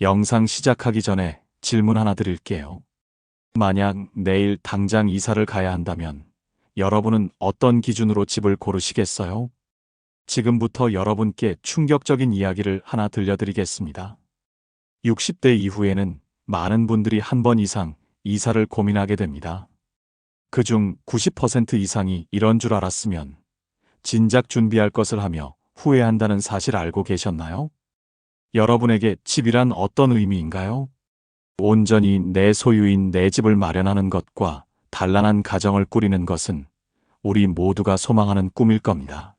영상 시작하기 전에 질문 하나 드릴게요. 만약 내일 당장 이사를 가야 한다면 여러분은 어떤 기준으로 집을 고르시겠어요? 지금부터 여러분께 충격적인 이야기를 하나 들려드리겠습니다. 60대 이후에는 많은 분들이 한 번 이상 이사를 고민하게 됩니다. 그중 90% 이상이 이런 줄 알았으면 진작 준비할 것을 하며 후회한다는 사실 알고 계셨나요? 여러분에게 집이란 어떤 의미인가요? 온전히 내 소유인 내 집을 마련하는 것과 단란한 가정을 꾸리는 것은 우리 모두가 소망하는 꿈일 겁니다.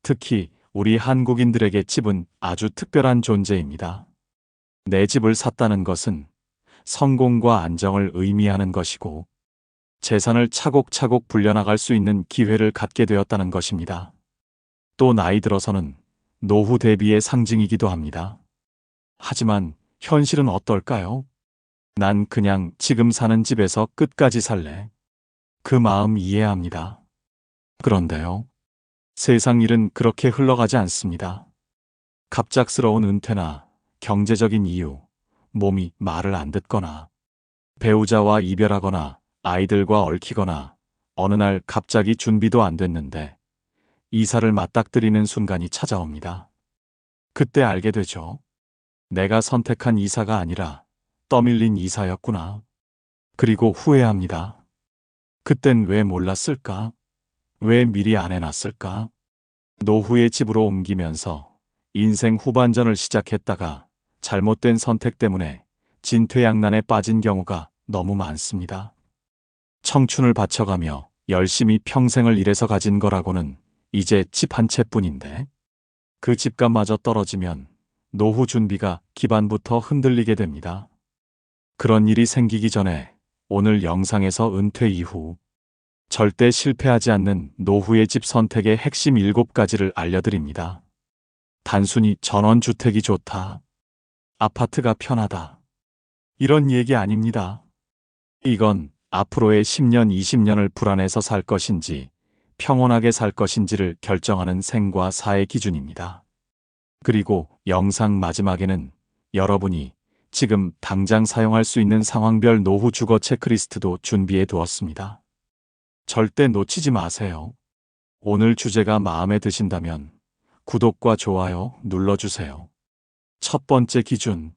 특히 우리 한국인들에게 집은 아주 특별한 존재입니다. 내 집을 샀다는 것은 성공과 안정을 의미하는 것이고 재산을 차곡차곡 불려나갈 수 있는 기회를 갖게 되었다는 것입니다. 또 나이 들어서는 노후 대비의 상징이기도 합니다. 하지만 현실은 어떨까요? 난 그냥 지금 사는 집에서 끝까지 살래. 그 마음 이해합니다. 그런데요. 세상 일은 그렇게 흘러가지 않습니다. 갑작스러운 은퇴나 경제적인 이유, 몸이 말을 안 듣거나 배우자와 이별하거나 아이들과 얽히거나 어느 날 갑자기 준비도 안 됐는데 이사를 맞닥뜨리는 순간이 찾아옵니다. 그때 알게 되죠. 내가 선택한 이사가 아니라 떠밀린 이사였구나. 그리고 후회합니다. 그땐 왜 몰랐을까? 왜 미리 안 해놨을까? 노후의 집으로 옮기면서 인생 후반전을 시작했다가 잘못된 선택 때문에 진퇴양난에 빠진 경우가 너무 많습니다. 청춘을 바쳐가며 열심히 평생을 일해서 가진 거라고는 이제 집 한 채뿐인데 그 집값마저 떨어지면 노후 준비가 기반부터 흔들리게 됩니다. 그런 일이 생기기 전에 오늘 영상에서 은퇴 이후 절대 실패하지 않는 노후의 집 선택의 핵심 7가지를 알려드립니다. 단순히 전원주택이 좋다. 아파트가 편하다. 이런 얘기 아닙니다. 이건 앞으로의 10년, 20년을 불안해서 살 것인지 평온하게 살 것인지를 결정하는 생과 사의 기준입니다. 그리고 영상 마지막에는 여러분이 지금 당장 사용할 수 있는 상황별 노후 주거 체크리스트도 준비해 두었습니다. 절대 놓치지 마세요. 오늘 주제가 마음에 드신다면 구독과 좋아요 눌러주세요. 첫 번째 기준.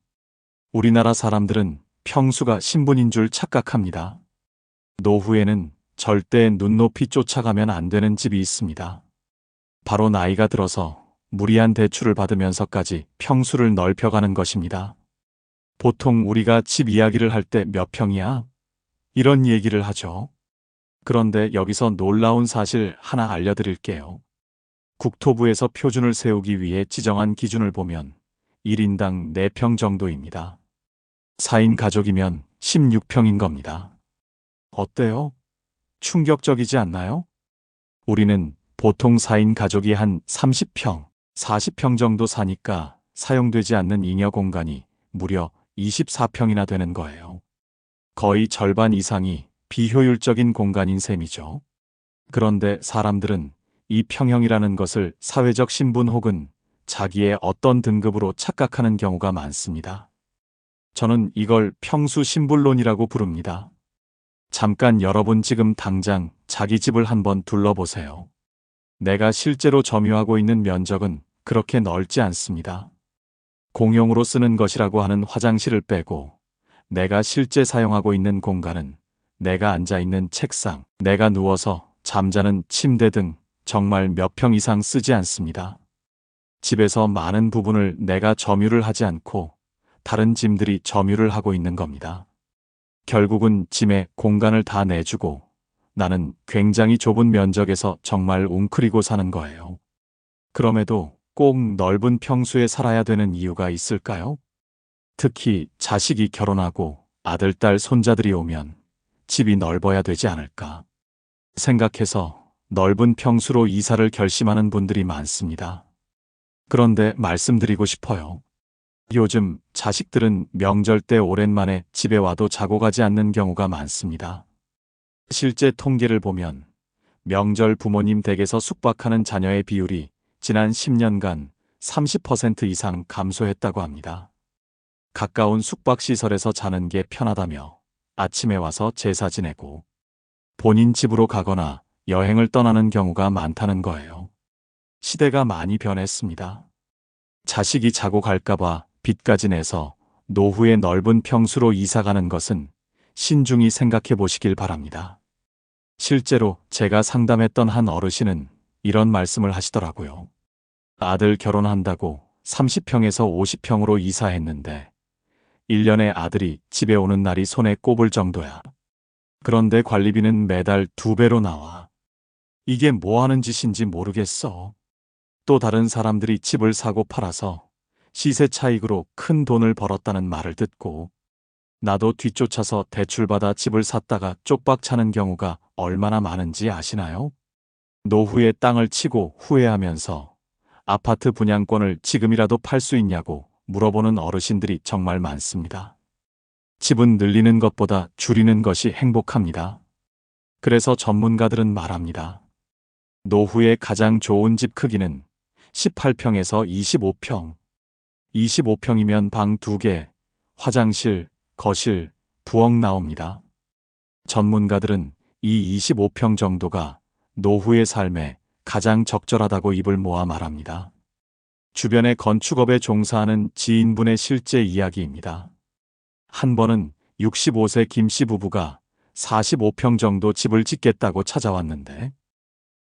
우리나라 사람들은 평수가 신분인 줄 착각합니다. 노후에는 절대 눈높이 쫓아가면 안 되는 집이 있습니다. 바로 나이가 들어서 무리한 대출을 받으면서까지 평수를 넓혀가는 것입니다. 보통 우리가 집 이야기를 할 때 몇 평이야? 이런 얘기를 하죠. 그런데 여기서 놀라운 사실 하나 알려드릴게요. 국토부에서 표준을 세우기 위해 지정한 기준을 보면 1인당 4평 정도입니다. 4인 가족이면 16평인 겁니다. 어때요? 충격적이지 않나요? 우리는 보통 4인 가족이 한 30평, 40평 정도 사니까 사용되지 않는 잉여 공간이 무려 24평이나 되는 거예요. 거의 절반 이상이 비효율적인 공간인 셈이죠. 그런데 사람들은 이 평형이라는 것을 사회적 신분 혹은 자기의 어떤 등급으로 착각하는 경우가 많습니다. 저는 이걸 평수 신분론이라고 부릅니다. 잠깐 여러분 지금 당장 자기 집을 한번 둘러보세요. 내가 실제로 점유하고 있는 면적은 그렇게 넓지 않습니다. 공용으로 쓰는 것이라고 하는 화장실을 빼고 내가 실제 사용하고 있는 공간은 내가 앉아 있는 책상, 내가 누워서 잠자는 침대 등 정말 몇 평 이상 쓰지 않습니다. 집에서 많은 부분을 내가 점유를 하지 않고 다른 짐들이 점유를 하고 있는 겁니다. 결국은 짐에 공간을 다 내주고 나는 굉장히 좁은 면적에서 정말 웅크리고 사는 거예요. 그럼에도 꼭 넓은 평수에 살아야 되는 이유가 있을까요? 특히 자식이 결혼하고 아들, 딸, 손자들이 오면 집이 넓어야 되지 않을까 생각해서 넓은 평수로 이사를 결심하는 분들이 많습니다. 그런데 말씀드리고 싶어요. 요즘 자식들은 명절 때 오랜만에 집에 와도 자고 가지 않는 경우가 많습니다. 실제 통계를 보면 명절 부모님 댁에서 숙박하는 자녀의 비율이 지난 10년간 30% 이상 감소했다고 합니다. 가까운 숙박시설에서 자는 게 편하다며 아침에 와서 제사 지내고 본인 집으로 가거나 여행을 떠나는 경우가 많다는 거예요. 시대가 많이 변했습니다. 자식이 자고 갈까봐 빚까지 내서 노후의 넓은 평수로 이사가는 것은 신중히 생각해 보시길 바랍니다. 실제로 제가 상담했던 한 어르신은 이런 말씀을 하시더라고요. 아들 결혼한다고 30평에서 50평으로 이사했는데 1년에 아들이 집에 오는 날이 손에 꼽을 정도야. 그런데 관리비는 매달 2배로 나와. 이게 뭐 하는 짓인지 모르겠어. 또 다른 사람들이 집을 사고 팔아서 시세 차익으로 큰 돈을 벌었다는 말을 듣고 나도 뒤쫓아서 대출받아 집을 샀다가 쪽박 차는 경우가 얼마나 많은지 아시나요? 노후에 땅을 치고 후회하면서 아파트 분양권을 지금이라도 팔 수 있냐고 물어보는 어르신들이 정말 많습니다. 집은 늘리는 것보다 줄이는 것이 행복합니다. 그래서 전문가들은 말합니다. 노후에 가장 좋은 집 크기는 18평에서 25평. 25평이면 방 2개, 화장실, 거실, 부엌 나옵니다. 전문가들은 이 25평 정도가 노후의 삶에 가장 적절하다고 입을 모아 말합니다. 주변의 건축업에 종사하는 지인분의 실제 이야기입니다. 한 번은 65세 김씨 부부가 45평 정도 집을 짓겠다고 찾아왔는데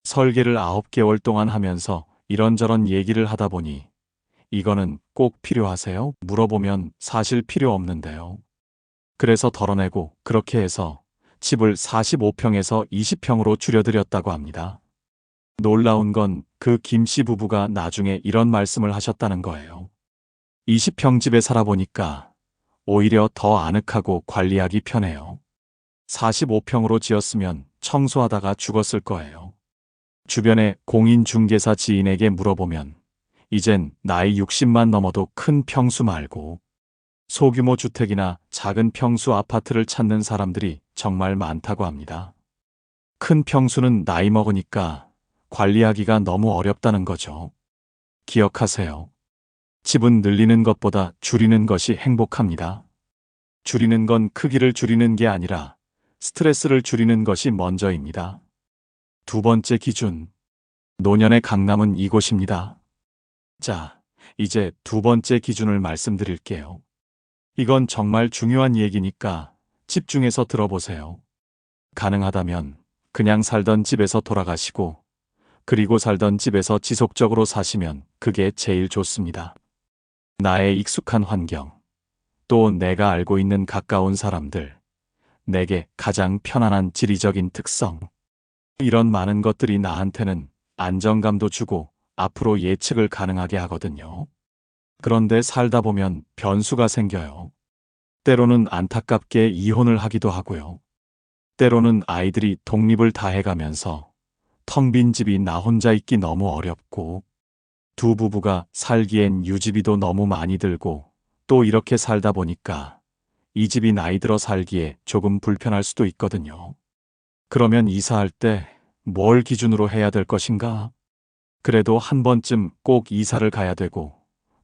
설계를 9개월 동안 하면서 이런저런 얘기를 하다 보니 이거는 꼭 필요하세요? 물어보면 사실 필요 없는데요. 그래서 덜어내고 그렇게 해서 집을 45평에서 20평으로 줄여드렸다고 합니다. 놀라운 건 그 김씨 부부가 나중에 이런 말씀을 하셨다는 거예요. 20평 집에 살아보니까 오히려 더 아늑하고 관리하기 편해요. 45평으로 지었으면 청소하다가 죽었을 거예요. 주변의 공인중개사 지인에게 물어보면 이젠 나이 60만 넘어도 큰 평수 말고 소규모 주택이나 작은 평수 아파트를 찾는 사람들이 정말 많다고 합니다. 큰 평수는 나이 먹으니까 관리하기가 너무 어렵다는 거죠. 기억하세요. 집은 늘리는 것보다 줄이는 것이 행복합니다. 줄이는 건 크기를 줄이는 게 아니라 스트레스를 줄이는 것이 먼저입니다. 두 번째 기준. 노년의 강남은 이곳입니다. 자, 이제 두 번째 기준을 말씀드릴게요. 이건 정말 중요한 얘기니까 집중해서 들어보세요. 가능하다면 그냥 살던 집에서 돌아가시고 그리고 살던 집에서 지속적으로 사시면 그게 제일 좋습니다. 나의 익숙한 환경, 또 내가 알고 있는 가까운 사람들, 내게 가장 편안한 지리적인 특성. 이런 많은 것들이 나한테는 안정감도 주고 앞으로 예측을 가능하게 하거든요. 그런데 살다 보면 변수가 생겨요. 때로는 안타깝게 이혼을 하기도 하고요. 때로는 아이들이 독립을 다 해가면서 텅 빈 집이 나 혼자 있기 너무 어렵고 두 부부가 살기엔 유지비도 너무 많이 들고 또 이렇게 살다 보니까 이 집이 나이 들어 살기에 조금 불편할 수도 있거든요. 그러면 이사할 때 뭘 기준으로 해야 될 것인가? 그래도 한 번쯤 꼭 이사를 가야 되고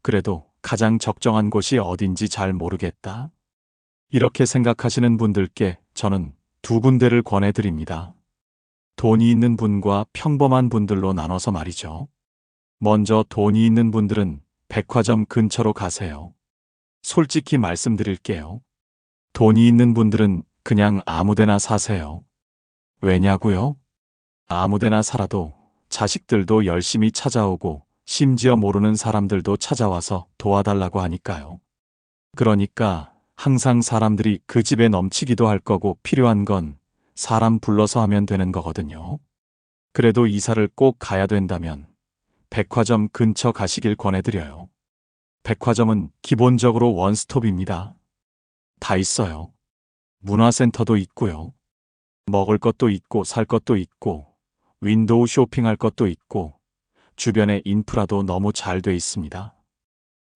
그래도 가장 적정한 곳이 어딘지 잘 모르겠다. 이렇게 생각하시는 분들께 저는 두 군데를 권해드립니다. 돈이 있는 분과 평범한 분들로 나눠서 말이죠. 먼저 돈이 있는 분들은 백화점 근처로 가세요. 솔직히 말씀드릴게요. 돈이 있는 분들은 그냥 아무데나 사세요. 왜냐고요? 아무데나 살아도 자식들도 열심히 찾아오고 심지어 모르는 사람들도 찾아와서 도와달라고 하니까요. 그러니까 항상 사람들이 그 집에 넘치기도 할 거고 필요한 건 사람 불러서 하면 되는 거거든요. 그래도 이사를 꼭 가야 된다면 백화점 근처 가시길 권해드려요. 백화점은 기본적으로 원스톱입니다. 다 있어요. 문화센터도 있고요. 먹을 것도 있고 살 것도 있고 윈도우 쇼핑할 것도 있고 주변에 인프라도 너무 잘 돼 있습니다.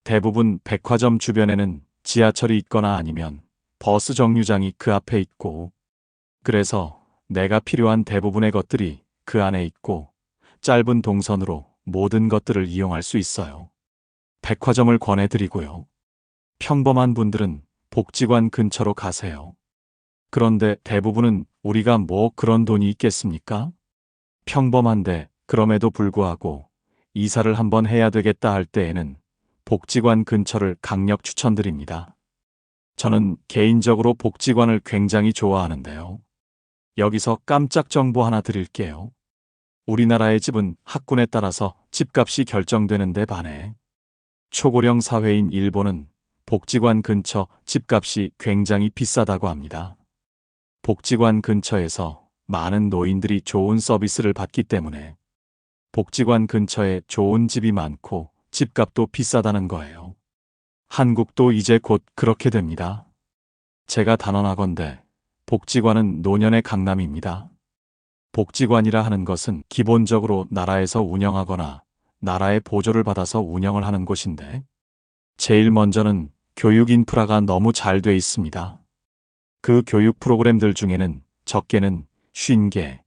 대부분 백화점 주변에는 지하철이 있거나 아니면 버스 정류장이 그 앞에 있고 그래서 내가 필요한 대부분의 것들이 그 안에 있고 짧은 동선으로 모든 것들을 이용할 수 있어요. 백화점을 권해드리고요. 평범한 분들은 복지관 근처로 가세요. 그런데 대부분은 우리가 뭐 그런 돈이 있겠습니까? 평범한데 그럼에도 불구하고 이사를 한번 해야 되겠다 할 때에는 복지관 근처를 강력 추천드립니다. 저는 개인적으로 복지관을 굉장히 좋아하는데요. 여기서 깜짝 정보 하나 드릴게요. 우리나라의 집은 학군에 따라서 집값이 결정되는데 반해 초고령 사회인 일본은 복지관 근처 집값이 굉장히 비싸다고 합니다. 복지관 근처에서 많은 노인들이 좋은 서비스를 받기 때문에 복지관 근처에 좋은 집이 많고 집값도 비싸다는 거예요. 한국도 이제 곧 그렇게 됩니다. 제가 단언하건대 복지관은 노년의 강남입니다. 복지관이라 하는 것은 기본적으로 나라에서 운영하거나 나라의 보조를 받아서 운영을 하는 곳인데 제일 먼저는 교육 인프라가 너무 잘 돼 있습니다. 그 교육 프로그램들 중에는 적게는 50개,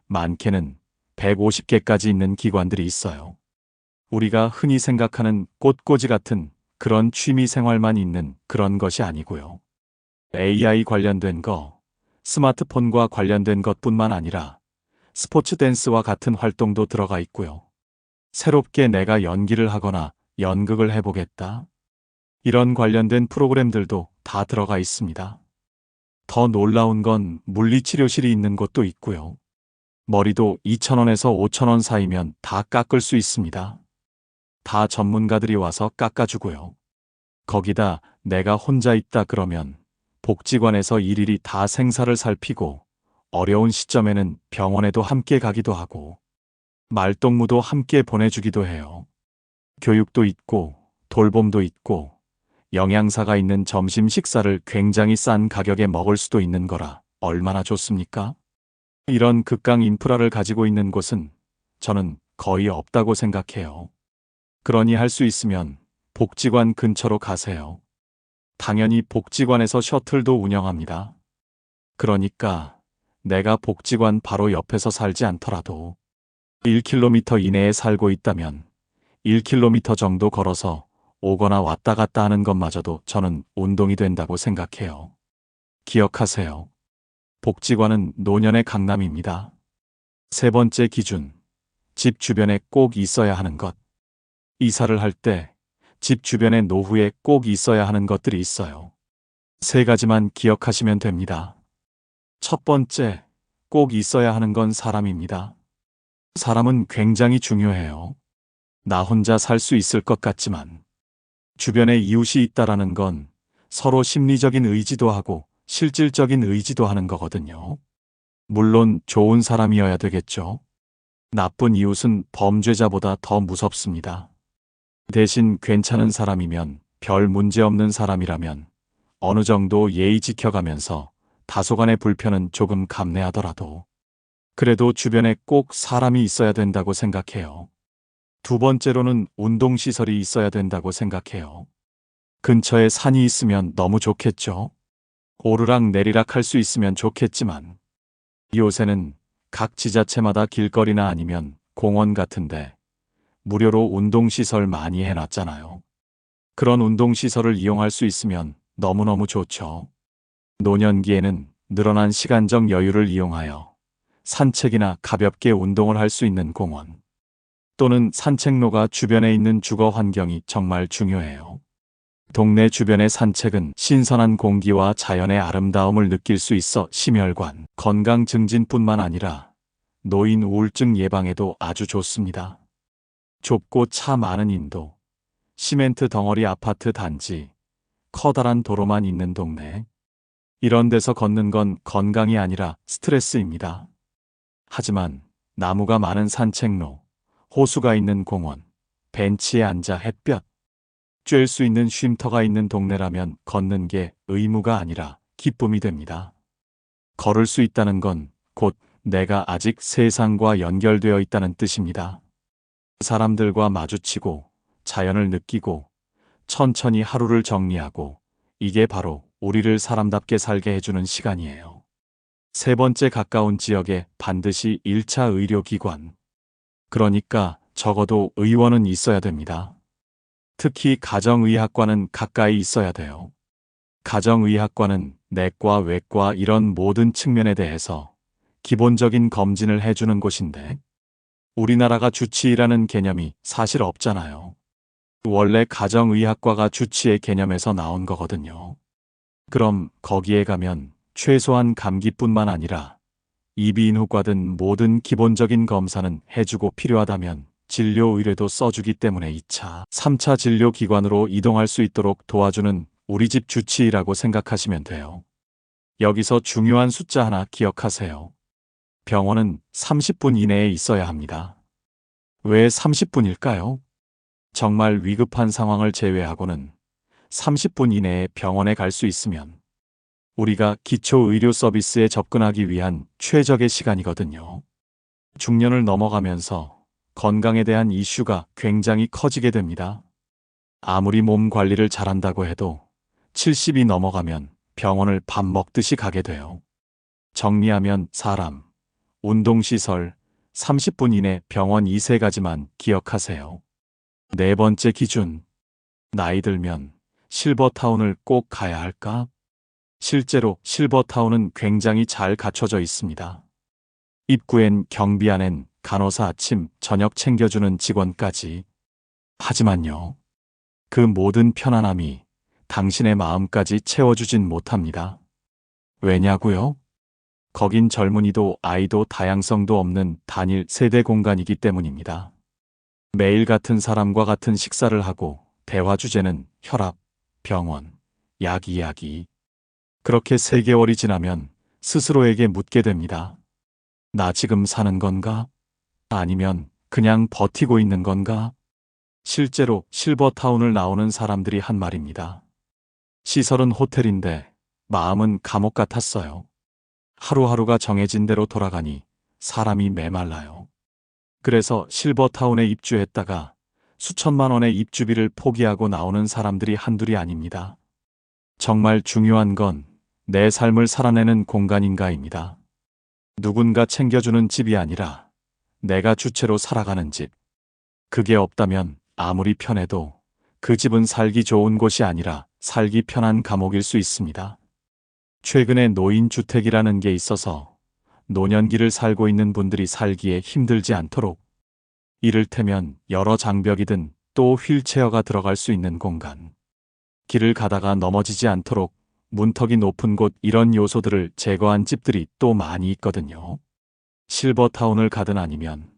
많게는 150개까지 있는 기관들이 있어요. 우리가 흔히 생각하는 꽃꽂이 같은 그런 취미 생활만 있는 그런 것이 아니고요. AI 관련된 거, 스마트폰과 관련된 것뿐만 아니라 스포츠 댄스와 같은 활동도 들어가 있고요. 새롭게 내가 연기를 하거나 연극을 해보겠다. 이런 관련된 프로그램들도 다 들어가 있습니다. 더 놀라운 건 물리치료실이 있는 곳도 있고요. 머리도 2,000원에서 5,000원 사이면 다 깎을 수 있습니다. 다 전문가들이 와서 깎아주고요. 거기다 내가 혼자 있다 그러면 복지관에서 일일이 다 생사를 살피고 어려운 시점에는 병원에도 함께 가기도 하고 말동무도 함께 보내주기도 해요. 교육도 있고 돌봄도 있고 영양사가 있는 점심 식사를 굉장히 싼 가격에 먹을 수도 있는 거라 얼마나 좋습니까? 이런 극강 인프라를 가지고 있는 곳은 저는 거의 없다고 생각해요. 그러니 할 수 있으면 복지관 근처로 가세요. 당연히 복지관에서 셔틀도 운영합니다. 그러니까 내가 복지관 바로 옆에서 살지 않더라도 1km 이내에 살고 있다면 1km 정도 걸어서 오거나 왔다 갔다 하는 것마저도 저는 운동이 된다고 생각해요. 기억하세요. 복지관은 노년의 강남입니다. 세 번째 기준, 집 주변에 꼭 있어야 하는 것. 이사를 할 때 집 주변의 노후에 꼭 있어야 하는 것들이 있어요. 세 가지만 기억하시면 됩니다. 첫 번째, 꼭 있어야 하는 건 사람입니다. 사람은 굉장히 중요해요. 나 혼자 살 수 있을 것 같지만 주변에 이웃이 있다라는 건 서로 심리적인 의지도 하고 실질적인 의지도 하는 거거든요. 물론 좋은 사람이어야 되겠죠. 나쁜 이웃은 범죄자보다 더 무섭습니다. 대신 괜찮은 사람이면 별 문제 없는 사람이라면 어느 정도 예의 지켜가면서 다소간의 불편은 조금 감내하더라도 그래도 주변에 꼭 사람이 있어야 된다고 생각해요. 두 번째로는 운동시설이 있어야 된다고 생각해요. 근처에 산이 있으면 너무 좋겠죠. 오르락 내리락 할 수 있으면 좋겠지만 요새는 각 지자체마다 길거리나 아니면 공원 같은데 무료로 운동시설 많이 해놨잖아요. 그런 운동시설을 이용할 수 있으면 너무너무 좋죠. 노년기에는 늘어난 시간적 여유를 이용하여 산책이나 가볍게 운동을 할 수 있는 공원 또는 산책로가 주변에 있는 주거 환경이 정말 중요해요. 동네 주변의 산책은 신선한 공기와 자연의 아름다움을 느낄 수 있어 심혈관, 건강 증진뿐만 아니라 노인 우울증 예방에도 아주 좋습니다. 좁고 차 많은 인도, 시멘트 덩어리 아파트 단지, 커다란 도로만 있는 동네. 이런 데서 걷는 건 건강이 아니라 스트레스입니다. 하지만 나무가 많은 산책로, 호수가 있는 공원, 벤치에 앉아 햇볕, 쬐을 수 있는 쉼터가 있는 동네라면 걷는 게 의무가 아니라 기쁨이 됩니다. 걸을 수 있다는 건 곧 내가 아직 세상과 연결되어 있다는 뜻입니다. 사람들과 마주치고 자연을 느끼고 천천히 하루를 정리하고 이게 바로 우리를 사람답게 살게 해주는 시간이에요. 세 번째, 가까운 지역에 반드시 1차 의료기관. 그러니까 적어도 의원은 있어야 됩니다. 특히 가정의학과는 가까이 있어야 돼요. 가정의학과는 내과, 외과 이런 모든 측면에 대해서 기본적인 검진을 해주는 곳인데 우리나라가 주치의라는 개념이 사실 없잖아요. 원래 가정의학과가 주치의 개념에서 나온 거거든요. 그럼 거기에 가면 최소한 감기뿐만 아니라 이비인후과 등 모든 기본적인 검사는 해주고 필요하다면 진료 의뢰도 써주기 때문에 2차, 3차 진료 기관으로 이동할 수 있도록 도와주는 우리 집 주치의라고 생각하시면 돼요. 여기서 중요한 숫자 하나 기억하세요. 병원은 30분 이내에 있어야 합니다. 왜 30분일까요? 정말 위급한 상황을 제외하고는 30분 이내에 병원에 갈 수 있으면 우리가 기초의료 서비스에 접근하기 위한 최적의 시간이거든요. 중년을 넘어가면서 건강에 대한 이슈가 굉장히 커지게 됩니다. 아무리 몸 관리를 잘한다고 해도 70이 넘어가면 병원을 밥 먹듯이 가게 돼요. 정리하면 사람, 운동시설, 30분 이내 병원 이 세 가지만 기억하세요. 네 번째 기준, 나이 들면 실버타운을 꼭 가야 할까? 실제로 실버타운은 굉장히 잘 갖춰져 있습니다. 입구엔 경비안엔 간호사 아침, 저녁 챙겨주는 직원까지. 하지만요, 그 모든 편안함이 당신의 마음까지 채워주진 못합니다. 왜냐고요? 거긴 젊은이도 아이도 다양성도 없는 단일 세대 공간이기 때문입니다. 매일 같은 사람과 같은 식사를 하고 대화 주제는 혈압, 병원, 약 이야기. 그렇게 3개월이 지나면 스스로에게 묻게 됩니다. 나 지금 사는 건가? 아니면 그냥 버티고 있는 건가? 실제로 실버타운을 나오는 사람들이 한 말입니다. 시설은 호텔인데 마음은 감옥 같았어요. 하루하루가 정해진 대로 돌아가니 사람이 메말라요. 그래서 실버타운에 입주했다가 수천만 원의 입주비를 포기하고 나오는 사람들이 한둘이 아닙니다. 정말 중요한 건 내 삶을 살아내는 공간인가입니다. 누군가 챙겨주는 집이 아니라 내가 주체로 살아가는 집. 그게 없다면 아무리 편해도 그 집은 살기 좋은 곳이 아니라 살기 편한 감옥일 수 있습니다. 최근에 노인주택이라는 게 있어서 노년기를 살고 있는 분들이 살기에 힘들지 않도록 이를테면 여러 장벽이든 또 휠체어가 들어갈 수 있는 공간. 길을 가다가 넘어지지 않도록 문턱이 높은 곳 이런 요소들을 제거한 집들이 또 많이 있거든요. 실버타운을 가든 아니면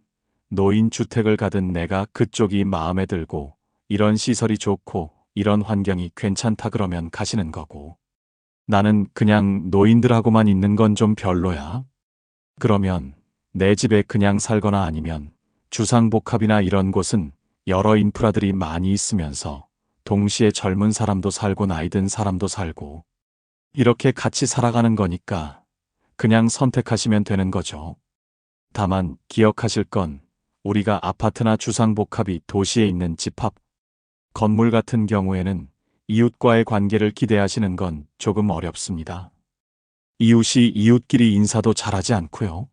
노인주택을 가든 내가 그쪽이 마음에 들고 이런 시설이 좋고 이런 환경이 괜찮다 그러면 가시는 거고 나는 그냥 노인들하고만 있는 건 좀 별로야. 그러면 내 집에 그냥 살거나 아니면 주상복합이나 이런 곳은 여러 인프라들이 많이 있으면서 동시에 젊은 사람도 살고 나이 든 사람도 살고 이렇게 같이 살아가는 거니까 그냥 선택하시면 되는 거죠. 다만 기억하실 건 우리가 아파트나 주상복합이 도시에 있는 집합 건물 같은 경우에는 이웃과의 관계를 기대하시는 건 조금 어렵습니다. 이웃이 이웃끼리 인사도 잘하지 않고요.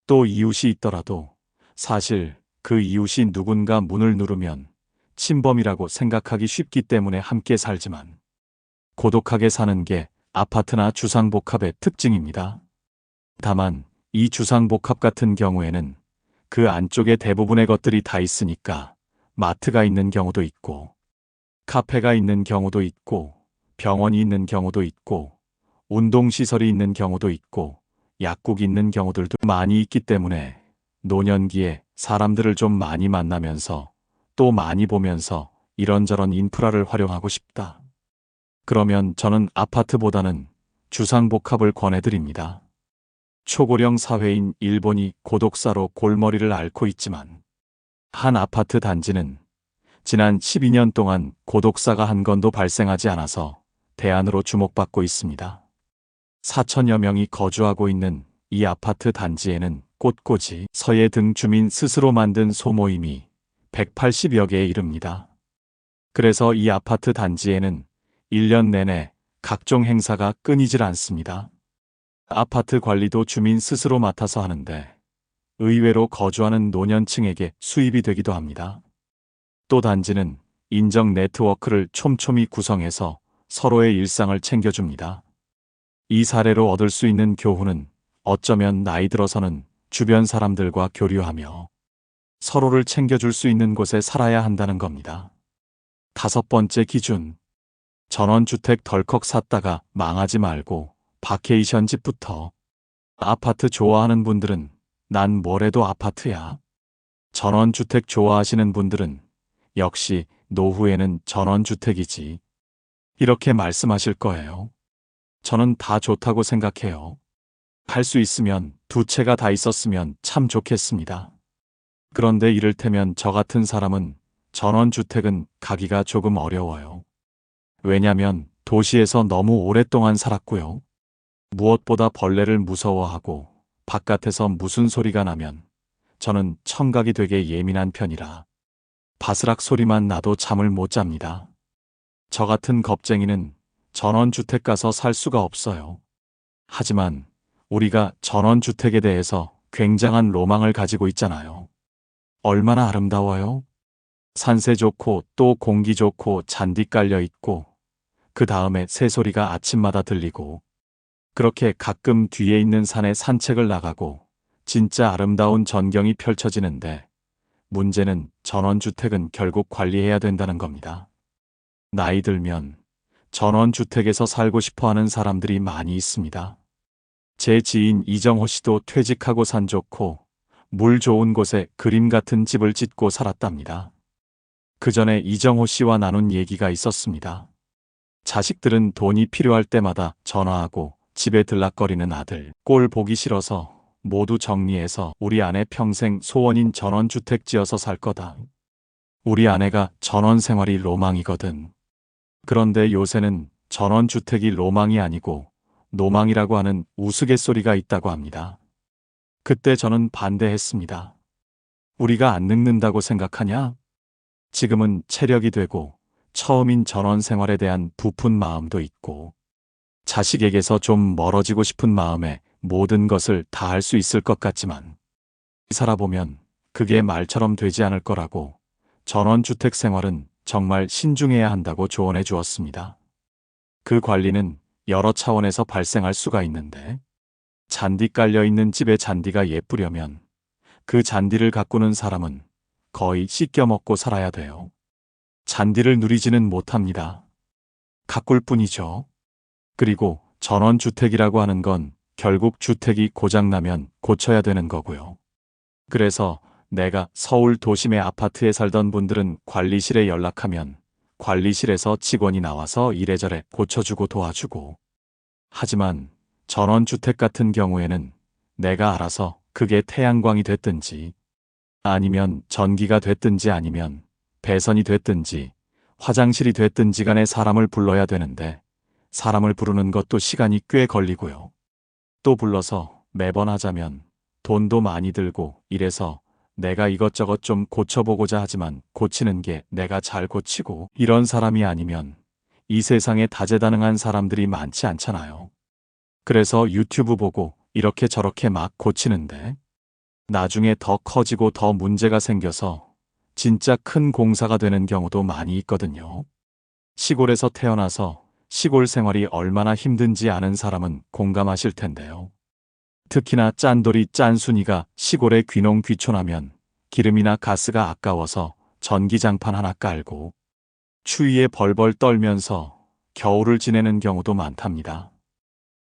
또 이웃이 있더라도 사실 그 이웃이 누군가 문을 누르면 침범이라고 생각하기 쉽기 때문에 함께 살지만 고독하게 사는 게 아파트나 주상복합의 특징입니다. 다만 이 주상복합 같은 경우에는 그 안쪽에 대부분의 것들이 다 있으니까 마트가 있는 경우도 있고 카페가 있는 경우도 있고 병원이 있는 경우도 있고 운동시설이 있는 경우도 있고 약국이 있는 경우들도 많이 있기 때문에 노년기에 사람들을 좀 많이 만나면서 또 많이 보면서 이런저런 인프라를 활용하고 싶다. 그러면 저는 아파트보다는 주상복합을 권해드립니다. 초고령 사회인 일본이 고독사로 골머리를 앓고 있지만 한 아파트 단지는 지난 12년 동안 고독사가 한 건도 발생하지 않아서 대안으로 주목받고 있습니다. 4천여 명이 거주하고 있는 이 아파트 단지에는 꽃꽂이, 서예 등 주민 스스로 만든 소모임이 180여 개에 이릅니다. 그래서 이 아파트 단지에는 1년 내내 각종 행사가 끊이질 않습니다. 아파트 관리도 주민 스스로 맡아서 하는데 의외로 거주하는 노년층에게 수입이 되기도 합니다. 또 단지는 인정 네트워크를 촘촘히 구성해서 서로의 일상을 챙겨줍니다. 이 사례로 얻을 수 있는 교훈은 어쩌면 나이 들어서는 주변 사람들과 교류하며 서로를 챙겨줄 수 있는 곳에 살아야 한다는 겁니다. 5번째 기준. 전원주택 덜컥 샀다가 망하지 말고 바케이션 집부터. 아파트 좋아하는 분들은 난 뭐래도 아파트야. 전원주택 좋아하시는 분들은 역시 노후에는 전원주택이지. 이렇게 말씀하실 거예요. 저는 다 좋다고 생각해요. 할 수 있으면 2채가 다 있었으면 참 좋겠습니다. 그런데 이를테면 저 같은 사람은 전원주택은 가기가 조금 어려워요. 왜냐면 도시에서 너무 오랫동안 살았고요. 무엇보다 벌레를 무서워하고 바깥에서 무슨 소리가 나면 저는 청각이 되게 예민한 편이라 바스락 소리만 나도 잠을 못 잡니다. 저 같은 겁쟁이는 전원주택 가서 살 수가 없어요. 하지만 우리가 전원주택에 대해서 굉장한 로망을 가지고 있잖아요. 얼마나 아름다워요? 산세 좋고 또 공기 좋고 잔디 깔려 있고 그 다음에 새소리가 아침마다 들리고 그렇게 가끔 뒤에 있는 산에 산책을 나가고 진짜 아름다운 전경이 펼쳐지는데 문제는 전원주택은 결국 관리해야 된다는 겁니다. 나이 들면 전원주택에서 살고 싶어 하는 사람들이 많이 있습니다. 제 지인 이정호 씨도 퇴직하고 산 좋고 물 좋은 곳에 그림 같은 집을 짓고 살았답니다. 그 전에 이정호 씨와 나눈 얘기가 있었습니다. 자식들은 돈이 필요할 때마다 전화하고 집에 들락거리는 아들 꼴 보기 싫어서 모두 정리해서 우리 아내 평생 소원인 전원주택 지어서 살 거다. 우리 아내가 전원 생활이 로망이거든. 그런데 요새는 전원주택이 로망이 아니고 노망이라고 하는 우스갯소리가 있다고 합니다. 그때 저는 반대했습니다. 우리가 안 늙는다고 생각하냐? 지금은 체력이 되고 처음인 전원 생활에 대한 부푼 마음도 있고 자식에게서 좀 멀어지고 싶은 마음에 모든 것을 다 할 수 있을 것 같지만 살아보면 그게 말처럼 되지 않을 거라고 전원주택 생활은 정말 신중해야 한다고 조언해 주었습니다. 그 관리는 여러 차원에서 발생할 수가 있는데 잔디 깔려 있는 집에 잔디가 예쁘려면 그 잔디를 가꾸는 사람은 거의 씻겨 먹고 살아야 돼요. 잔디를 누리지는 못합니다. 가꿀 뿐이죠. 그리고 전원주택이라고 하는 건 결국 주택이 고장나면 고쳐야 되는 거고요. 그래서 내가 서울 도심의 아파트에 살던 분들은 관리실에 연락하면 관리실에서 직원이 나와서 이래저래 고쳐주고 도와주고. 하지만 전원주택 같은 경우에는 내가 알아서 그게 태양광이 됐든지 아니면 전기가 됐든지 아니면 배선이 됐든지 화장실이 됐든지 간에 사람을 불러야 되는데 사람을 부르는 것도 시간이 꽤 걸리고요. 또 불러서 매번 하자면 돈도 많이 들고 이래서 내가 이것저것 좀 고쳐보고자 하지만 고치는 게 내가 잘 고치고 이런 사람이 아니면 이 세상에 다재다능한 사람들이 많지 않잖아요. 그래서 유튜브 보고 이렇게 저렇게 막 고치는데 나중에 더 커지고 더 문제가 생겨서 진짜 큰 공사가 되는 경우도 많이 있거든요. 시골에서 태어나서 시골 생활이 얼마나 힘든지 아는 사람은 공감하실 텐데요. 특히나 짠돌이 짠순이가 시골에 귀농귀촌하면 기름이나 가스가 아까워서 전기장판 하나 깔고 추위에 벌벌 떨면서 겨울을 지내는 경우도 많답니다.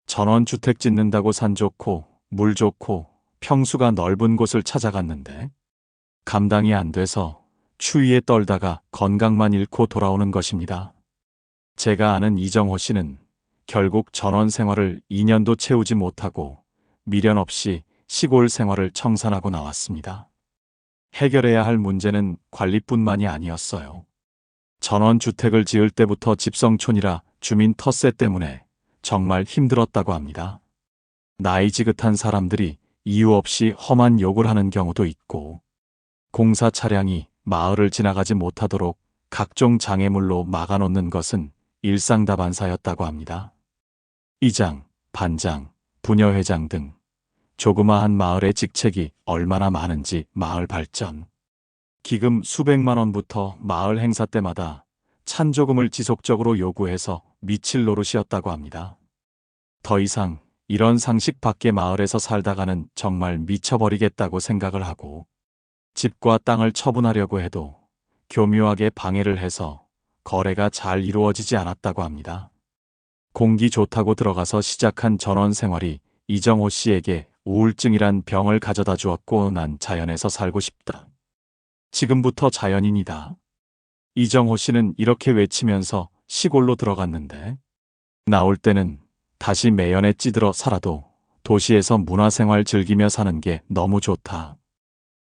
전원주택 짓는다고 산 좋고 물 좋고 평수가 넓은 곳을 찾아갔는데 감당이 안 돼서 추위에 떨다가 건강만 잃고 돌아오는 것입니다. 제가 아는 이정호 씨는 결국 전원 생활을 2년도 채우지 못하고 미련 없이 시골 생활을 청산하고 나왔습니다. 해결해야 할 문제는 관리뿐만이 아니었어요. 전원주택을 지을 때부터 집성촌이라 주민 텃세 때문에 정말 힘들었다고 합니다. 나이 지긋한 사람들이 이유 없이 험한 욕을 하는 경우도 있고 공사 차량이 마을을 지나가지 못하도록 각종 장애물로 막아놓는 것은 일상다반사였다고 합니다. 이장, 반장, 부녀회장 등 조그마한 마을의 직책이 얼마나 많은지 마을 발전, 기금 수백만 원부터 마을 행사 때마다 찬조금을 지속적으로 요구해서 미칠 노릇이었다고 합니다. 더 이상 이런 상식 밖의 마을에서 살다가는 정말 미쳐버리겠다고 생각을 하고 집과 땅을 처분하려고 해도 교묘하게 방해를 해서 거래가 잘 이루어지지 않았다고 합니다. 공기 좋다고 들어가서 시작한 전원 생활이 이정호 씨에게 우울증이란 병을 가져다 주었고 난 자연에서 살고 싶다. 지금부터 자연인이다. 이정호 씨는 이렇게 외치면서 시골로 들어갔는데 나올 때는 다시 매연에 찌들어 살아도 도시에서 문화생활 즐기며 사는 게 너무 좋다.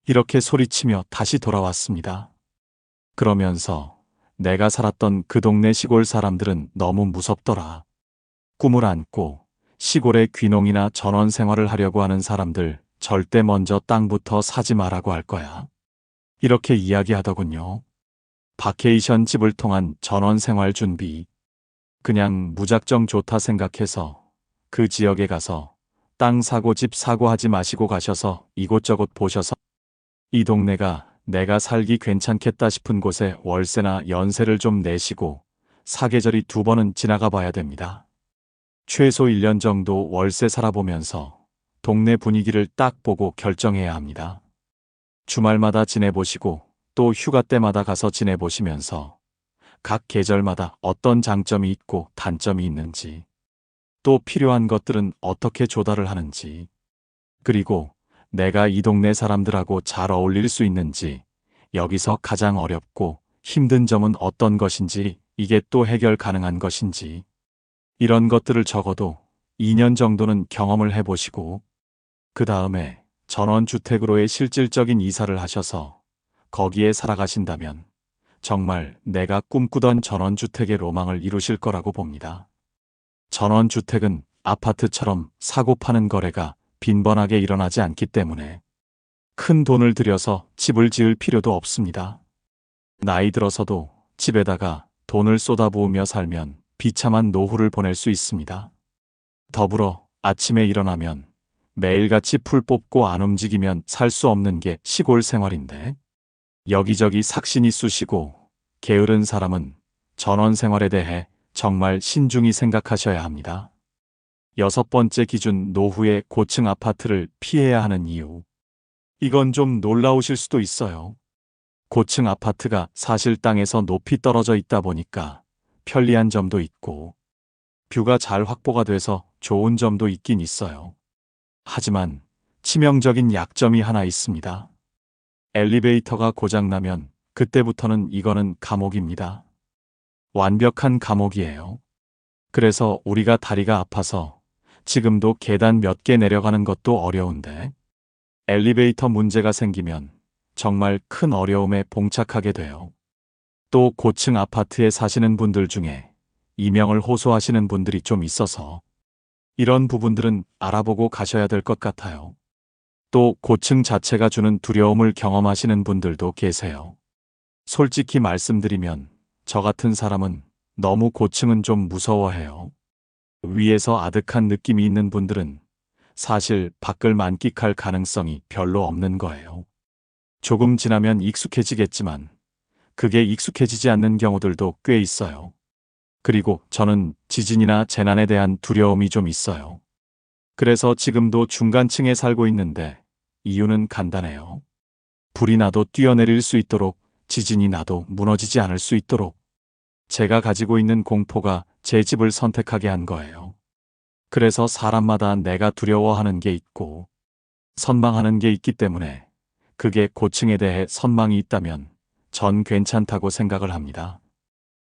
이렇게 소리치며 다시 돌아왔습니다. 그러면서 내가 살았던 그 동네 시골 사람들은 너무 무섭더라. 꿈을 안고 시골에 귀농이나 전원 생활을 하려고 하는 사람들 절대 먼저 땅부터 사지 말라고 할 거야. 이렇게 이야기하더군요. 바케이션 집을 통한 전원 생활 준비. 그냥 무작정 좋다 생각해서 그 지역에 가서 땅 사고 집 사고 하지 마시고 가셔서 이곳저곳 보셔서 이 동네가 내가 살기 괜찮겠다 싶은 곳에 월세나 연세를 좀 내시고 사계절이 2번은 지나가 봐야 됩니다. 최소 1년 정도 월세 살아보면서 동네 분위기를 딱 보고 결정해야 합니다. 주말마다 지내보시고 또 휴가 때마다 가서 지내보시면서 각 계절마다 어떤 장점이 있고 단점이 있는지, 또 필요한 것들은 어떻게 조달을 하는지, 그리고 내가 이 동네 사람들하고 잘 어울릴 수 있는지, 여기서 가장 어렵고 힘든 점은 어떤 것인지, 이게 또 해결 가능한 것인지, 이런 것들을 적어도 2년 정도는 경험을 해보시고, 그 다음에 전원주택으로의 실질적인 이사를 하셔서 거기에 살아가신다면 정말 내가 꿈꾸던 전원주택의 로망을 이루실 거라고 봅니다. 전원주택은 아파트처럼 사고 파는 거래가 빈번하게 일어나지 않기 때문에 큰 돈을 들여서 집을 지을 필요도 없습니다. 나이 들어서도 집에다가 돈을 쏟아부으며 살면 비참한 노후를 보낼 수 있습니다. 더불어 아침에 일어나면 매일같이 풀 뽑고 안 움직이면 살 수 없는 게 시골 생활인데 여기저기 삭신이 쑤시고 게으른 사람은 전원 생활에 대해 정말 신중히 생각하셔야 합니다. 6번째 기준 노후의 고층 아파트를 피해야 하는 이유. 이건 좀 놀라우실 수도 있어요. 고층 아파트가 사실 땅에서 높이 떨어져 있다 보니까 편리한 점도 있고 뷰가 잘 확보가 돼서 좋은 점도 있긴 있어요. 하지만 치명적인 약점이 하나 있습니다. 엘리베이터가 고장나면 그때부터는 이거는 감옥입니다. 완벽한 감옥이에요. 그래서 우리가 다리가 아파서 지금도 계단 몇 개 내려가는 것도 어려운데 엘리베이터 문제가 생기면 정말 큰 어려움에 봉착하게 돼요. 또 고층 아파트에 사시는 분들 중에 이명을 호소하시는 분들이 좀 있어서 이런 부분들은 알아보고 가셔야 될 것 같아요. 또 고층 자체가 주는 두려움을 경험하시는 분들도 계세요. 솔직히 말씀드리면 저 같은 사람은 너무 고층은 좀 무서워해요. 위에서 아득한 느낌이 있는 분들은 사실 밖을 만끽할 가능성이 별로 없는 거예요. 조금 지나면 익숙해지겠지만 그게 익숙해지지 않는 경우들도 꽤 있어요. 그리고 저는 지진이나 재난에 대한 두려움이 좀 있어요. 그래서 지금도 중간층에 살고 있는데 이유는 간단해요. 불이 나도 뛰어내릴 수 있도록, 지진이 나도 무너지지 않을 수 있도록 제가 가지고 있는 공포가 제 집을 선택하게 한 거예요. 그래서 사람마다 내가 두려워하는 게 있고 선망하는 게 있기 때문에 그게 고층에 대해 선망이 있다면 전 괜찮다고 생각을 합니다.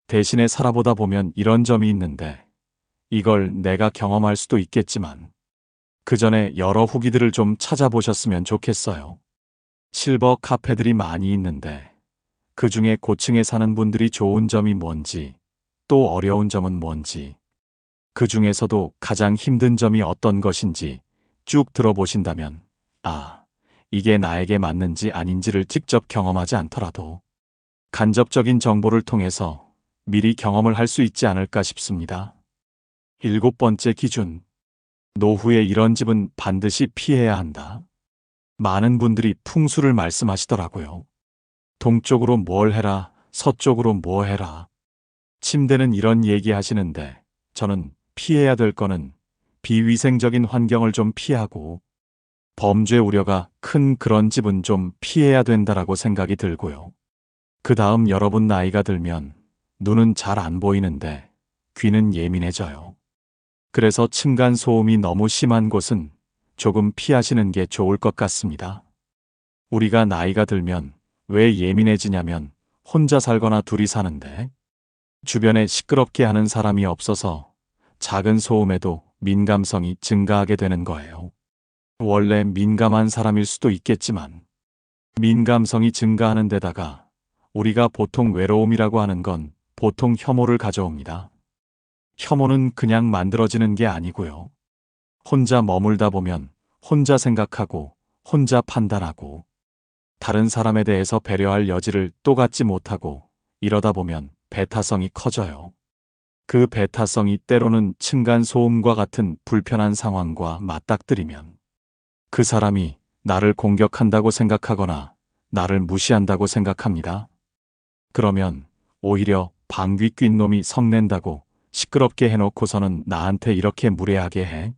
대신에 살아보다 보면 이런 점이 있는데 이걸 내가 경험할 수도 있겠지만 그 전에 여러 후기들을 좀 찾아보셨으면 좋겠어요. 실버 카페들이 많이 있는데 그 중에 고층에 사는 분들이 좋은 점이 뭔지 또 어려운 점은 뭔지 그 중에서도 가장 힘든 점이 어떤 것인지 쭉 들어보신다면 이게 나에게 맞는지 아닌지를 직접 경험하지 않더라도 간접적인 정보를 통해서 미리 경험을 할 수 있지 않을까 싶습니다. 7번째 기준. 노후에 이런 집은 반드시 피해야 한다. 많은 분들이 풍수를 말씀하시더라고요. 동쪽으로 뭘 해라, 서쪽으로 뭐 해라. 침대는 이런 얘기 하시는데 저는 피해야 될 거는 비위생적인 환경을 좀 피하고 범죄 우려가 큰 그런 집은 좀 피해야 된다라고 생각이 들고요. 그 다음 여러분 나이가 들면 눈은 잘 안 보이는데 귀는 예민해져요. 그래서 층간 소음이 너무 심한 곳은 조금 피하시는 게 좋을 것 같습니다. 우리가 나이가 들면 왜 예민해지냐면 혼자 살거나 둘이 사는데 주변에 시끄럽게 하는 사람이 없어서 작은 소음에도 민감성이 증가하게 되는 거예요. 원래 민감한 사람일 수도 있겠지만 민감성이 증가하는 데다가 우리가 보통 외로움이라고 하는 건 보통 혐오를 가져옵니다. 혐오는 그냥 만들어지는 게 아니고요. 혼자 머물다 보면 혼자 생각하고 혼자 판단하고 다른 사람에 대해서 배려할 여지를 또 갖지 못하고 이러다 보면 배타성이 커져요. 그 배타성이 때로는 층간소음과 같은 불편한 상황과 맞닥뜨리면 그 사람이 나를 공격한다고 생각하거나 나를 무시한다고 생각합니다. 그러면 오히려 방귀 낀 놈이 성낸다고 시끄럽게 해놓고서는 나한테 이렇게 무례하게 해?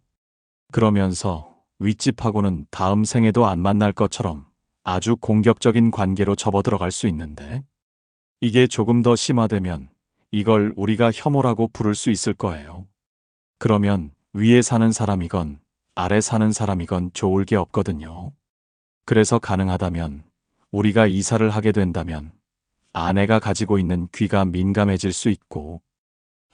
그러면서 윗집하고는 다음 생에도 안 만날 것처럼 아주 공격적인 관계로 접어들어갈 수 있는데 이게 조금 더 심화되면 이걸 우리가 혐오라고 부를 수 있을 거예요. 그러면 위에 사는 사람이건 아래 사는 사람이건 좋을 게 없거든요. 그래서 가능하다면 우리가 이사를 하게 된다면 아내가 가지고 있는 귀가 민감해질 수 있고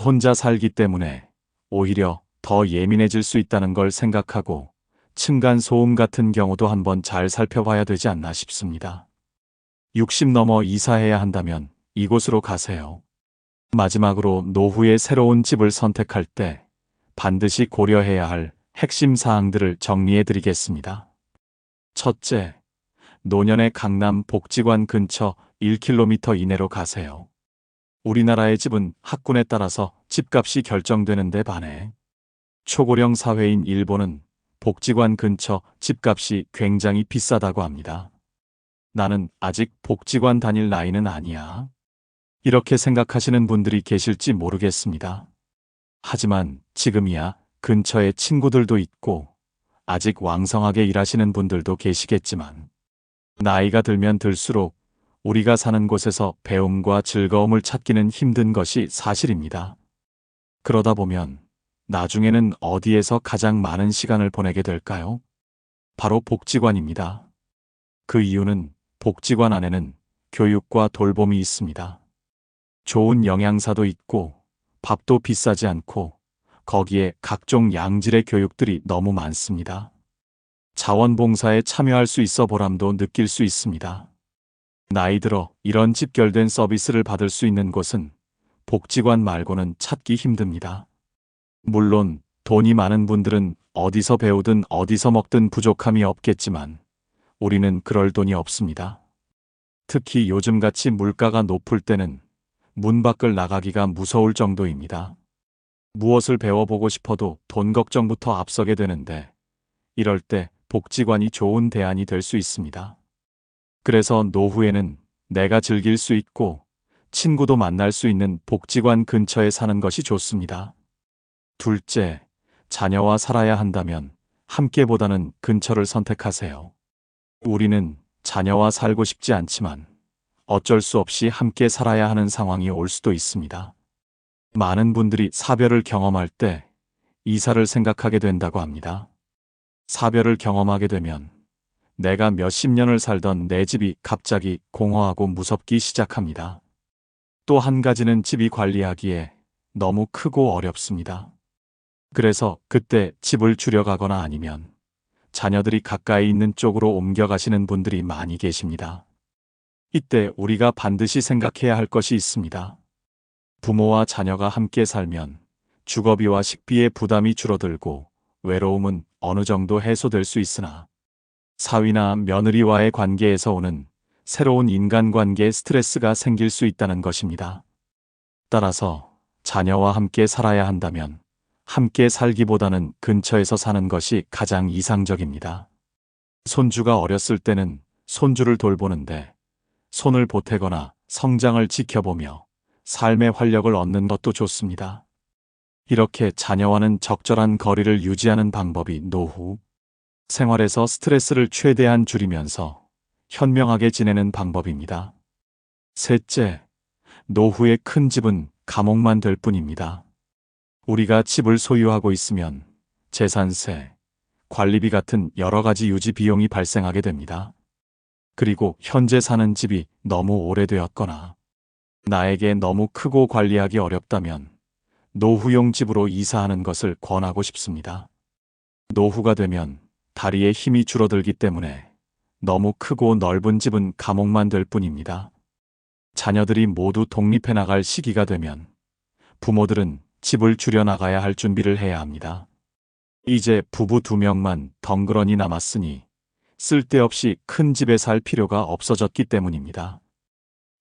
혼자 살기 때문에 오히려 더 예민해질 수 있다는 걸 생각하고 층간소음 같은 경우도 한번 잘 살펴봐야 되지 않나 싶습니다. 60 넘어 이사해야 한다면 이곳으로 가세요. 마지막으로 노후에 새로운 집을 선택할 때 반드시 고려해야 할 핵심 사항들을 정리해 드리겠습니다. 첫째, 노년의 강남 복지관 근처 1km 이내로 가세요. 우리나라의 집은 학군에 따라서 집값이 결정되는데 반해 초고령 사회인 일본은 복지관 근처 집값이 굉장히 비싸다고 합니다. 나는 아직 복지관 다닐 나이는 아니야. 이렇게 생각하시는 분들이 계실지 모르겠습니다. 하지만 지금이야 근처에 친구들도 있고 아직 왕성하게 일하시는 분들도 계시겠지만 나이가 들면 들수록 우리가 사는 곳에서 배움과 즐거움을 찾기는 힘든 것이 사실입니다. 그러다 보면 나중에는 어디에서 가장 많은 시간을 보내게 될까요? 바로 복지관입니다. 그 이유는 복지관 안에는 교육과 돌봄이 있습니다. 좋은 영양사도 있고 밥도 비싸지 않고 거기에 각종 양질의 교육들이 너무 많습니다. 자원봉사에 참여할 수 있어 보람도 느낄 수 있습니다. 나이 들어 이런 집결된 서비스를 받을 수 있는 곳은 복지관 말고는 찾기 힘듭니다. 물론 돈이 많은 분들은 어디서 배우든 어디서 먹든 부족함이 없겠지만 우리는 그럴 돈이 없습니다. 특히 요즘같이 물가가 높을 때는 문 밖을 나가기가 무서울 정도입니다. 무엇을 배워보고 싶어도 돈 걱정부터 앞서게 되는데 이럴 때 복지관이 좋은 대안이 될 수 있습니다. 그래서 노후에는 내가 즐길 수 있고 친구도 만날 수 있는 복지관 근처에 사는 것이 좋습니다. 둘째, 자녀와 살아야 한다면 함께보다는 근처를 선택하세요. 우리는 자녀와 살고 싶지 않지만 어쩔 수 없이 함께 살아야 하는 상황이 올 수도 있습니다. 많은 분들이 사별을 경험할 때 이사를 생각하게 된다고 합니다. 사별을 경험하게 되면 내가 몇십 년을 살던 내 집이 갑자기 공허하고 무섭기 시작합니다. 또 한 가지는 집이 관리하기에 너무 크고 어렵습니다. 그래서 그때 집을 줄여가거나 아니면 자녀들이 가까이 있는 쪽으로 옮겨가시는 분들이 많이 계십니다. 이때 우리가 반드시 생각해야 할 것이 있습니다. 부모와 자녀가 함께 살면 주거비와 식비의 부담이 줄어들고 외로움은 어느 정도 해소될 수 있으나 사위나 며느리와의 관계에서 오는 새로운 인간관계에 스트레스가 생길 수 있다는 것입니다. 따라서 자녀와 함께 살아야 한다면 함께 살기보다는 근처에서 사는 것이 가장 이상적입니다. 손주가 어렸을 때는 손주를 돌보는데 손을 보태거나 성장을 지켜보며 삶의 활력을 얻는 것도 좋습니다. 이렇게 자녀와는 적절한 거리를 유지하는 방법이 노후 생활에서 스트레스를 최대한 줄이면서 현명하게 지내는 방법입니다. 셋째, 노후의 큰 집은 감옥만 될 뿐입니다. 우리가 집을 소유하고 있으면 재산세, 관리비 같은 여러 가지 유지 비용이 발생하게 됩니다. 그리고 현재 사는 집이 너무 오래되었거나 나에게 너무 크고 관리하기 어렵다면 노후용 집으로 이사하는 것을 권하고 싶습니다. 노후가 되면 다리에 힘이 줄어들기 때문에 너무 크고 넓은 집은 감옥만 될 뿐입니다. 자녀들이 모두 독립해 나갈 시기가 되면 부모들은 집을 줄여나가야 할 준비를 해야 합니다. 이제 부부 2명만 덩그러니 남았으니 쓸데없이 큰 집에 살 필요가 없어졌기 때문입니다.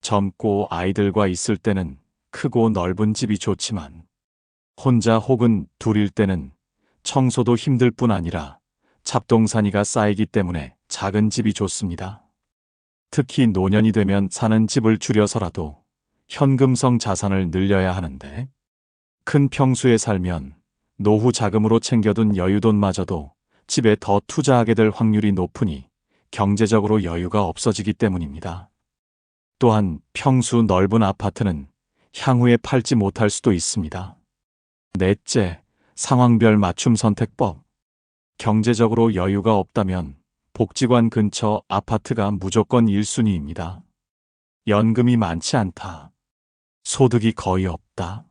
젊고 아이들과 있을 때는 크고 넓은 집이 좋지만 혼자 혹은 둘일 때는 청소도 힘들 뿐 아니라 잡동사니가 쌓이기 때문에 작은 집이 좋습니다. 특히 노년이 되면 사는 집을 줄여서라도 현금성 자산을 늘려야 하는데 큰 평수에 살면 노후 자금으로 챙겨둔 여유돈마저도 집에 더 투자하게 될 확률이 높으니 경제적으로 여유가 없어지기 때문입니다. 또한 평수 넓은 아파트는 향후에 팔지 못할 수도 있습니다. 넷째, 상황별 맞춤 선택법. 경제적으로 여유가 없다면 복지관 근처 아파트가 무조건 1순위입니다. 연금이 많지 않다. 소득이 거의 없다.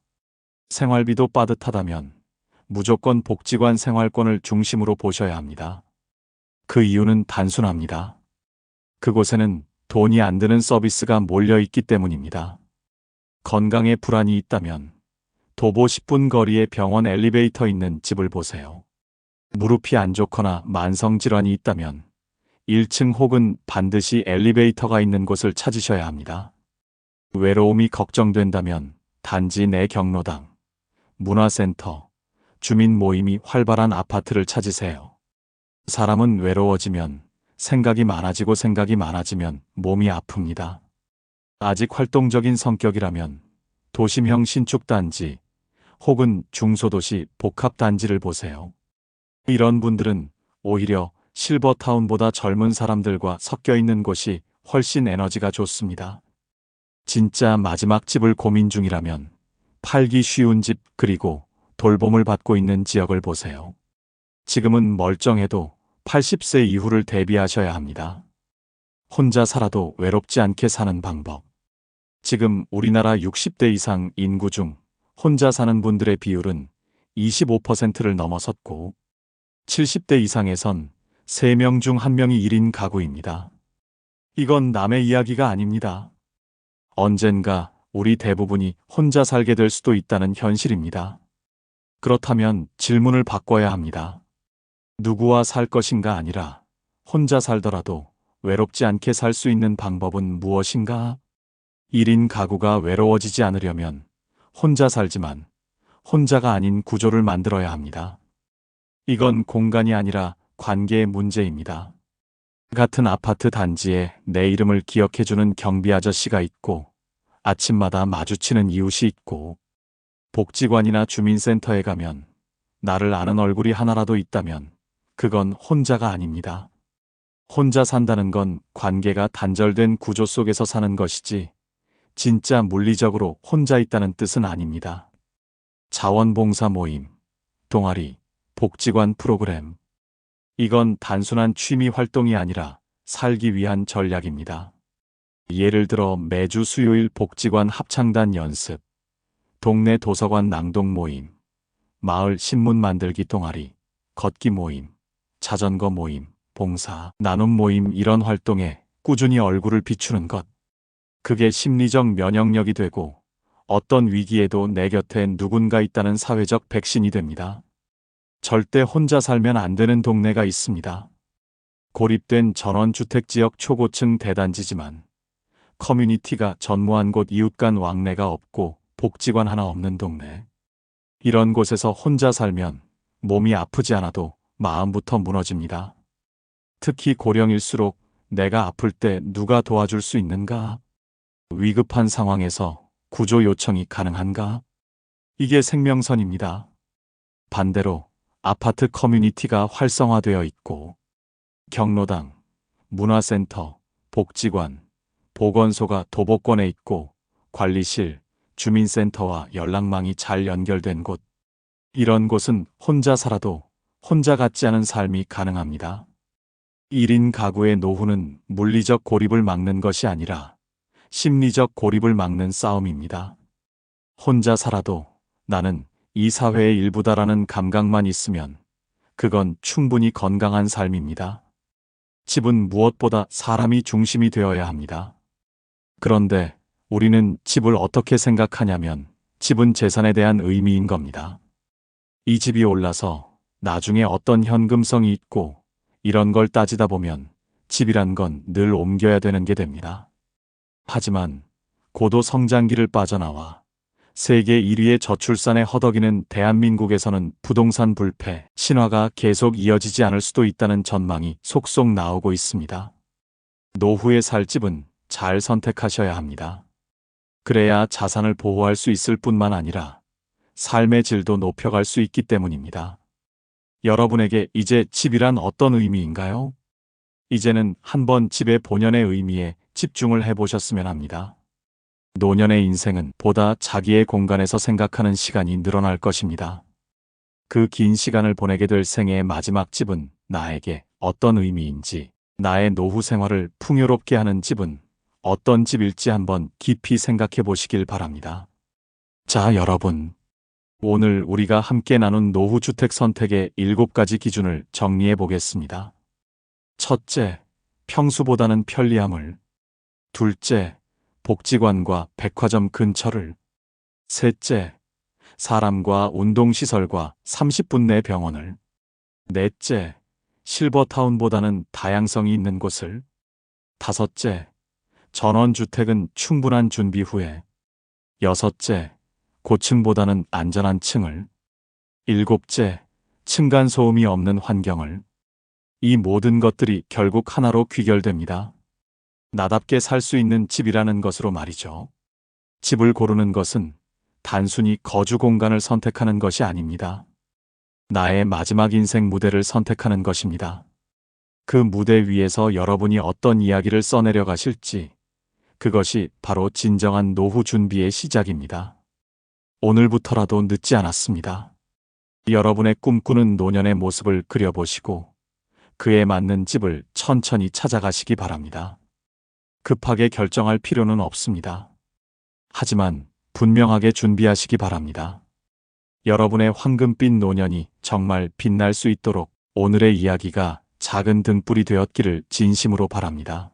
생활비도 빠듯하다면 무조건 복지관 생활권을 중심으로 보셔야 합니다. 그 이유는 단순합니다. 그곳에는 돈이 안 드는 서비스가 몰려있기 때문입니다. 건강에 불안이 있다면 도보 10분 거리에 병원 엘리베이터 있는 집을 보세요. 무릎이 안 좋거나 만성질환이 있다면 1층 혹은 반드시 엘리베이터가 있는 곳을 찾으셔야 합니다. 외로움이 걱정된다면 단지 내 경로당, 문화센터, 주민 모임이 활발한 아파트를 찾으세요. 사람은 외로워지면 생각이 많아지면 몸이 아픕니다. 아직 활동적인 성격이라면 도심형 신축단지 혹은 중소도시 복합단지를 보세요. 이런 분들은 오히려 실버타운보다 젊은 사람들과 섞여 있는 곳이 훨씬 에너지가 좋습니다. 진짜 마지막 집을 고민 중이라면 팔기 쉬운 집 그리고 돌봄을 받고 있는 지역을 보세요. 지금은 멀쩡해도 80세 이후를 대비하셔야 합니다. 혼자 살아도 외롭지 않게 사는 방법. 지금 우리나라 60대 이상 인구 중 혼자 사는 분들의 비율은 25%를 넘어섰고 70대 이상에선 3명 중 1명이 1인 가구입니다. 이건 남의 이야기가 아닙니다. 언젠가 우리 대부분이 혼자 살게 될 수도 있다는 현실입니다. 그렇다면 질문을 바꿔야 합니다. 누구와 살 것인가 아니라 혼자 살더라도 외롭지 않게 살 수 있는 방법은 무엇인가? 1인 가구가 외로워지지 않으려면 혼자 살지만 혼자가 아닌 구조를 만들어야 합니다. 이건 공간이 아니라 관계의 문제입니다. 같은 아파트 단지에 내 이름을 기억해주는 경비 아저씨가 있고 아침마다 마주치는 이웃이 있고 복지관이나 주민센터에 가면 나를 아는 얼굴이 하나라도 있다면 그건 혼자가 아닙니다. 혼자 산다는 건 관계가 단절된 구조 속에서 사는 것이지 진짜 물리적으로 혼자 있다는 뜻은 아닙니다. 자원봉사 모임, 동아리, 복지관 프로그램. 이건 단순한 취미 활동이 아니라 살기 위한 전략입니다. 예를 들어 매주 수요일 복지관 합창단 연습, 동네 도서관 낭독 모임, 마을 신문 만들기 동아리, 걷기 모임, 자전거 모임, 봉사, 나눔 모임 이런 활동에 꾸준히 얼굴을 비추는 것. 그게 심리적 면역력이 되고 어떤 위기에도 내 곁에 누군가 있다는 사회적 백신이 됩니다. 절대 혼자 살면 안 되는 동네가 있습니다. 고립된 전원주택지역 초고층 대단지지만 커뮤니티가 전무한 곳 이웃 간 왕래가 없고 복지관 하나 없는 동네. 이런 곳에서 혼자 살면 몸이 아프지 않아도 마음부터 무너집니다. 특히 고령일수록 내가 아플 때 누가 도와줄 수 있는가? 위급한 상황에서 구조 요청이 가능한가? 이게 생명선입니다. 반대로 아파트 커뮤니티가 활성화되어 있고 경로당, 문화센터, 복지관, 보건소가 도보권에 있고 관리실, 주민센터와 연락망이 잘 연결된 곳. 이런 곳은 혼자 살아도 혼자 같지 않은 삶이 가능합니다. 1인 가구의 노후는 물리적 고립을 막는 것이 아니라 심리적 고립을 막는 싸움입니다. 혼자 살아도 나는 이 사회의 일부다라는 감각만 있으면 그건 충분히 건강한 삶입니다. 집은 무엇보다 사람이 중심이 되어야 합니다. 그런데 우리는 집을 어떻게 생각하냐면 집은 재산에 대한 의미인 겁니다. 이 집이 올라서 나중에 어떤 현금성이 있고 이런 걸 따지다 보면 집이란 건 늘 옮겨야 되는 게 됩니다. 하지만 고도 성장기를 빠져나와 세계 1위의 저출산에 허덕이는 대한민국에서는 부동산 불패 신화가 계속 이어지지 않을 수도 있다는 전망이 속속 나오고 있습니다. 노후에 살 집은 잘 선택하셔야 합니다. 그래야 자산을 보호할 수 있을 뿐만 아니라 삶의 질도 높여갈 수 있기 때문입니다. 여러분에게 이제 집이란 어떤 의미인가요? 이제는 한번 집의 본연의 의미에 집중을 해보셨으면 합니다. 노년의 인생은 보다 자기의 공간에서 생각하는 시간이 늘어날 것입니다. 그 긴 시간을 보내게 될 생애의 마지막 집은 나에게 어떤 의미인지, 나의 노후 생활을 풍요롭게 하는 집은 어떤 집일지 한번 깊이 생각해 보시길 바랍니다. 자, 여러분. 오늘 우리가 함께 나눈 노후주택 선택의 7가지 기준을 정리해 보겠습니다. 첫째, 평수보다는 편리함을. 둘째, 복지관과 백화점 근처를. 셋째, 사람과 운동시설과 30분 내 병원을. 넷째, 실버타운보다는 다양성이 있는 곳을. 다섯째, 전원주택은 충분한 준비 후에. 여섯째, 고층보다는 안전한 층을. 일곱째, 층간소음이 없는 환경을. 이 모든 것들이 결국 하나로 귀결됩니다. 나답게 살 수 있는 집이라는 것으로 말이죠. 집을 고르는 것은 단순히 거주 공간을 선택하는 것이 아닙니다. 나의 마지막 인생 무대를 선택하는 것입니다. 그 무대 위에서 여러분이 어떤 이야기를 써내려 가실지, 그것이 바로 진정한 노후 준비의 시작입니다. 오늘부터라도 늦지 않았습니다. 여러분의 꿈꾸는 노년의 모습을 그려보시고 그에 맞는 집을 천천히 찾아가시기 바랍니다. 급하게 결정할 필요는 없습니다. 하지만 분명하게 준비하시기 바랍니다. 여러분의 황금빛 노년이 정말 빛날 수 있도록 오늘의 이야기가 작은 등불이 되었기를 진심으로 바랍니다.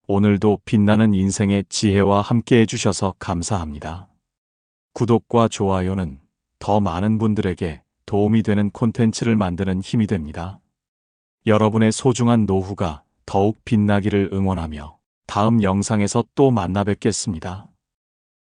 오늘도 빛나는 인생의 지혜와 함께 해주셔서 감사합니다. 구독과 좋아요는 더 많은 분들에게 도움이 되는 콘텐츠를 만드는 힘이 됩니다. 여러분의 소중한 노후가 더욱 빛나기를 응원하며 다음 영상에서 또 만나 뵙겠습니다.